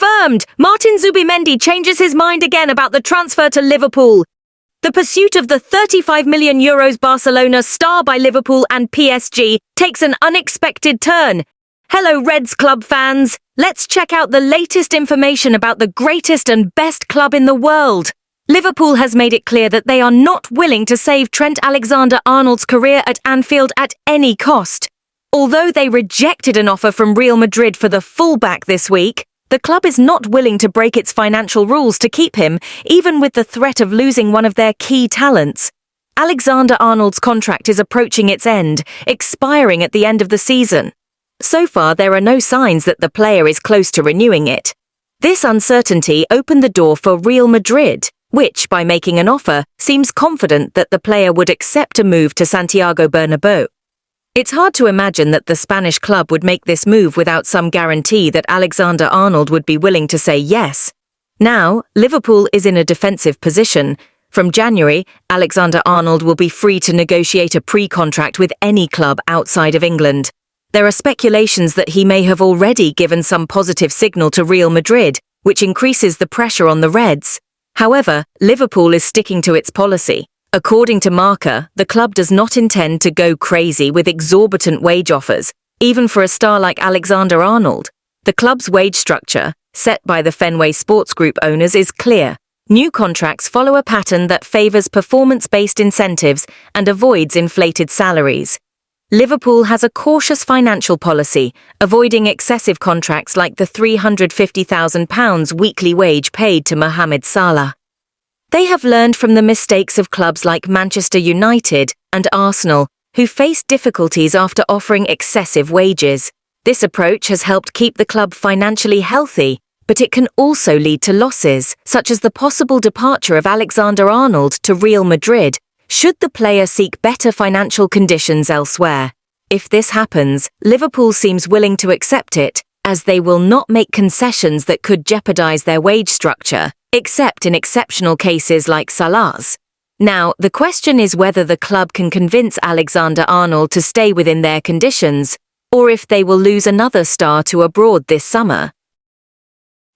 Confirmed! Martin Zubimendi changes his mind again about the transfer to Liverpool. The pursuit of the €35 million Barcelona star by Liverpool and PSG takes an unexpected turn. Hello Reds club fans! Let's check out the latest information about the greatest and best club in the world. Liverpool has made it clear that they are not willing to save Trent AlexanderArnold's career at Anfield at any cost. Although they rejected an offer from Real Madrid for the fullback this week, the club is not willing to break its financial rules to keep him, even with the threat of losing one of their key talents. AlexanderArnold's contract is approaching its end, expiring at the end of the season. So far, there are no signs that the player is close to renewing it. This uncertainty opened the door for Real Madrid, which, by making an offer, seems confident that the player would accept a move to Santiago Bernabeu. It's hard to imagine that the Spanish club would make this move without some guarantee that AlexanderArnold would be willing to say yes. Now, Liverpool is in a defensive position. From January, AlexanderArnold will be free to negotiate a pre-contract with any club outside of England. There are speculations that he may have already given some positive signal to Real Madrid, which increases the pressure on the Reds. However, Liverpool is sticking to its policy. According to Marca, the club does not intend to go crazy with exorbitant wage offers, even for a star like AlexanderArnold. The club's wage structure, set by the Fenway Sports Group owners, is clear. New contracts follow a pattern that favours performance-based incentives and avoids inflated salaries. Liverpool has a cautious financial policy, avoiding excessive contracts like the £350,000 weekly wage paid to Mohamed Salah. They have learned from the mistakes of clubs like Manchester United and Arsenal, who faced difficulties after offering excessive wages. This approach has helped keep the club financially healthy, but it can also lead to losses, such as the possible departure of AlexanderArnold to Real Madrid, should the player seek better financial conditions elsewhere. If this happens, Liverpool seems willing to accept it, as they will not make concessions that could jeopardize their wage structure, except in exceptional cases like Salah's. Now, the question is whether the club can convince AlexanderArnold to stay within their conditions, or if they will lose another star to abroad this summer.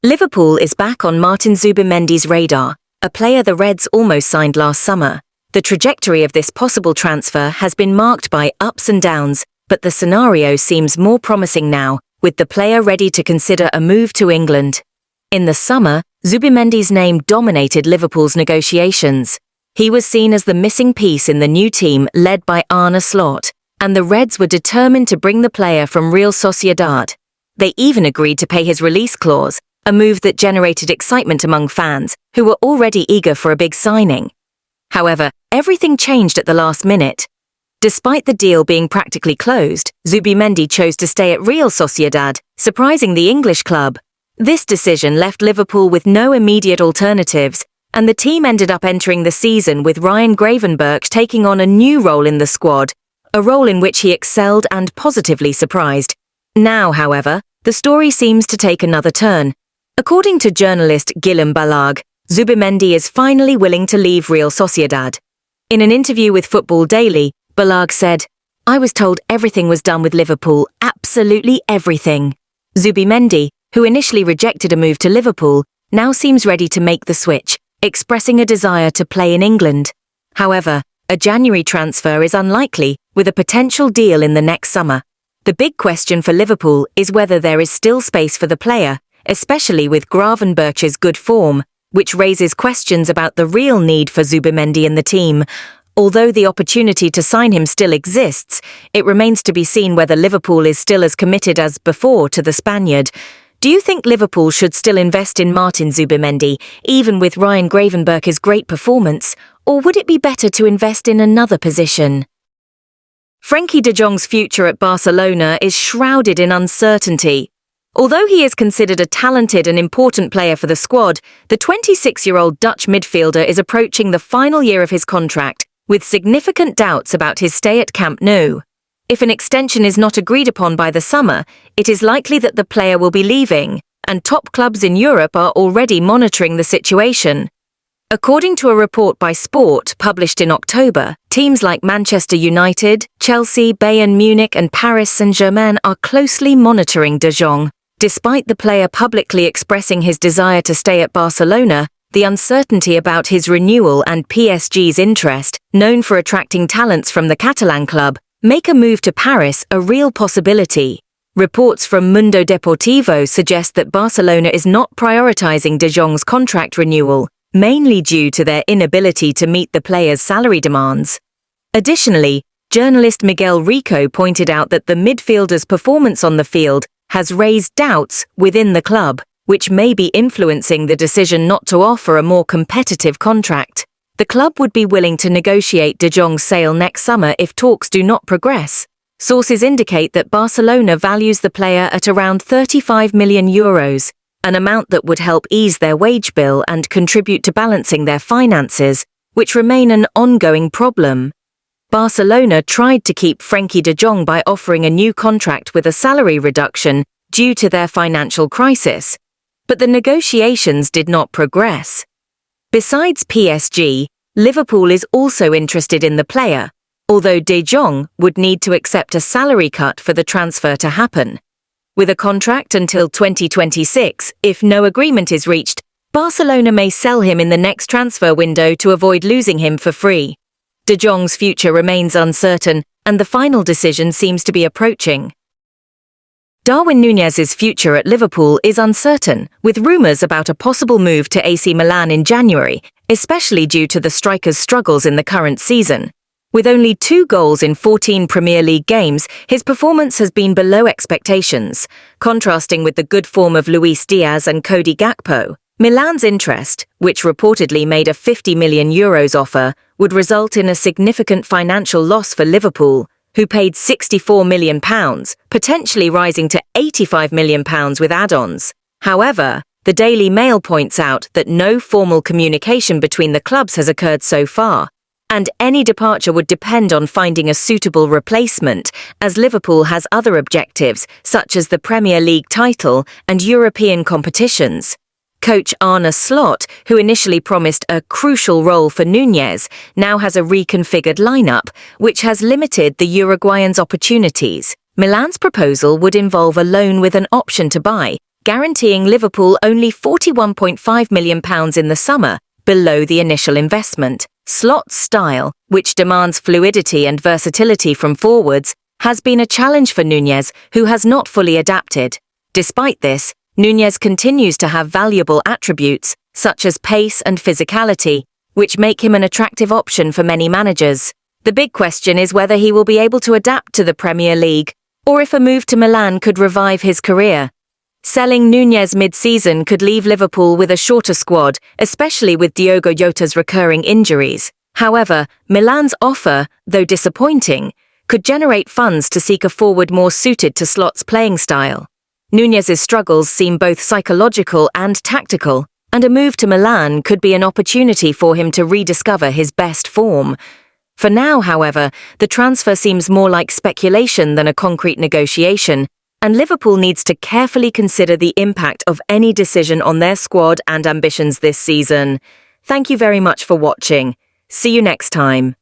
Liverpool is back on Martin Zubimendi's radar, a player the Reds almost signed last summer. The trajectory of this possible transfer has been marked by ups and downs, but the scenario seems more promising now, with the player ready to consider a move to England. In the summer, Zubimendi's name dominated Liverpool's negotiations. He was seen as the missing piece in the new team led by Arne Slot, and the Reds were determined to bring the player from Real Sociedad. They even agreed to pay his release clause, a move that generated excitement among fans, who were already eager for a big signing. However, everything changed at the last minute. Despite the deal being practically closed, Zubimendi chose to stay at Real Sociedad, surprising the English club. This decision left Liverpool with no immediate alternatives, and the team ended up entering the season with Ryan Gravenberch taking on a new role in the squad, a role in which he excelled and positively surprised. Now, however, the story seems to take another turn. According to journalist Guillem Balag, Zubimendi is finally willing to leave Real Sociedad. In an interview with Football Daily, Balag said, "I was told everything was done with Liverpool, absolutely everything." Zubimendi, who initially rejected a move to Liverpool, now seems ready to make the switch, expressing a desire to play in England. However, a January transfer is unlikely, with a potential deal in the next summer. The big question for Liverpool is whether there is still space for the player, especially with Gravenberch's good form, which raises questions about the real need for Zubimendi in the team. Although the opportunity to sign him still exists, it remains to be seen whether Liverpool is still as committed as before to the Spaniard. Do you think Liverpool should still invest in Martin Zubimendi, even with Ryan Gravenberch's great performance, or would it be better to invest in another position? Frenkie de Jong's future at Barcelona is shrouded in uncertainty. Although he is considered a talented and important player for the squad, the 26-year-old Dutch midfielder is approaching the final year of his contract, with significant doubts about his stay at Camp Nou. If an extension is not agreed upon by the summer, it is likely that the player will be leaving, and top clubs in Europe are already monitoring the situation. According to a report by Sport published in October, teams like Manchester United, Chelsea, Bayern Munich and Paris Saint-Germain are closely monitoring De Jong. Despite the player publicly expressing his desire to stay at Barcelona, the uncertainty about his renewal and PSG's interest, known for attracting talents from the Catalan club, make a move to Paris a real possibility. Reports from Mundo Deportivo suggest that Barcelona is not prioritizing De Jong's contract renewal, mainly due to their inability to meet the player's salary demands. Additionally, journalist Miguel Rico pointed out that the midfielder's performance on the field has raised doubts within the club, which may be influencing the decision not to offer a more competitive contract. The club would be willing to negotiate De Jong's sale next summer if talks do not progress. Sources indicate that Barcelona values the player at around €35 million, an amount that would help ease their wage bill and contribute to balancing their finances, which remain an ongoing problem. Barcelona tried to keep Frenkie de Jong by offering a new contract with a salary reduction due to their financial crisis, but the negotiations did not progress. Besides PSG, Liverpool is also interested in the player, although De Jong would need to accept a salary cut for the transfer to happen. With a contract until 2026, if no agreement is reached, Barcelona may sell him in the next transfer window to avoid losing him for free. De Jong's future remains uncertain, and the final decision seems to be approaching. Darwin Núñez's future at Liverpool is uncertain, with rumours about a possible move to AC Milan in January, especially due to the striker's struggles in the current season. With only 2 goals in 14 Premier League games, his performance has been below expectations, contrasting with the good form of Luis Diaz and Cody Gakpo. Milan's interest, which reportedly made a €50 million offer, would result in a significant financial loss for Liverpool, who paid £64 million, potentially rising to £85 million with add-ons. However, the Daily Mail points out that no formal communication between the clubs has occurred so far, and any departure would depend on finding a suitable replacement, as Liverpool has other objectives, such as the Premier League title and European competitions. Coach Arne Slot, who initially promised a crucial role for Núñez, now has a reconfigured lineup, which has limited the Uruguayan's opportunities. Milan's proposal would involve a loan with an option to buy, guaranteeing Liverpool only £41.5 million in the summer, below the initial investment. Slot's style, which demands fluidity and versatility from forwards, has been a challenge for Núñez, who has not fully adapted. Despite this, Núñez continues to have valuable attributes, such as pace and physicality, which make him an attractive option for many managers. The big question is whether he will be able to adapt to the Premier League, or if a move to Milan could revive his career. Selling Núñez mid-season could leave Liverpool with a shorter squad, especially with Diogo Jota's recurring injuries. However, Milan's offer, though disappointing, could generate funds to seek a forward more suited to Slot's playing style. Núñez's struggles seem both psychological and tactical, and a move to Milan could be an opportunity for him to rediscover his best form. For now, however, the transfer seems more like speculation than a concrete negotiation, and Liverpool needs to carefully consider the impact of any decision on their squad and ambitions this season. Thank you very much for watching. See you next time.